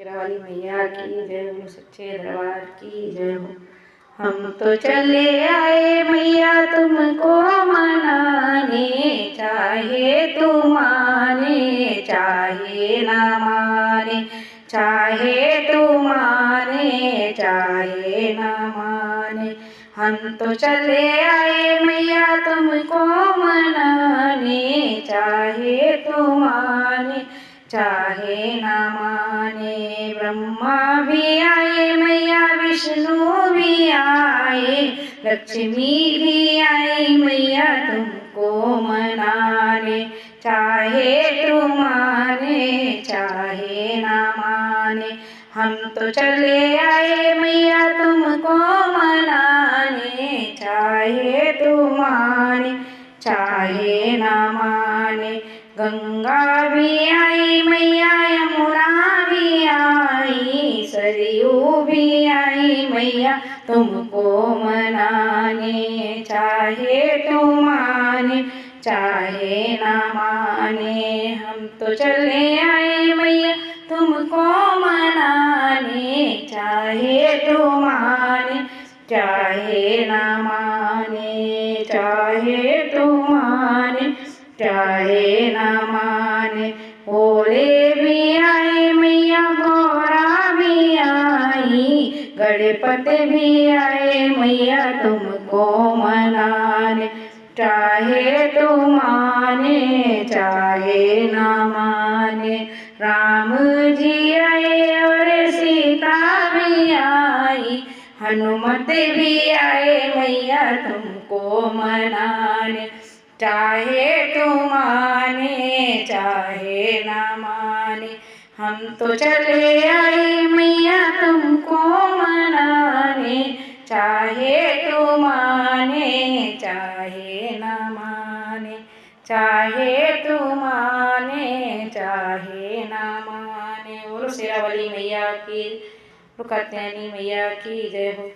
शेरावाली मैया की जय हो, सच्चे दरबार की जय हो। हम तो चले आए मैया तुमको मनाने, चाहे तू माने चाहे ना माने, चाहे तू माने चाहे ना माने। हम तो चले आए मैया तुमको मनाने, चाहे तू माने चाहे ना माने। ब्रह्मा भी आए मैया विष्णु भी आए, लक्ष्मी भी आई मैया तुमको मनाने, चाहे तू माने चाहे ना माने। हम तो चले आए मैया तुमको मनाने, चाहे तू माने चाहे ना माने। गंगा भी आई मैया यमुना भी आई, सरयू भी आई मैया तुमको मनाने, चाहे तू माने चाहे ना माने। हम तो चले आए मैया तुमको मनाने, चाहे तू माने चाहे ना माने, चाहे तू माने चाहे ना माने। भोले भी आए मैया गौरा भी आई, गणपति भी आए मैया तुमको मनाने, चाहे तू माने चाहे ना माने। राम जी आए और सीता भी आई, हनुमत भी आए मैया तुमको मनाने, चाहे तू माने चाहे ना माने। हम तो चले आए मैया तुमको मनाने, चाहे तू माने चाहे ना माने, चाहे तू माने चाहे ना माने। बोलो शेरावाली मैया की, कात्यायनी मैया की जय हो।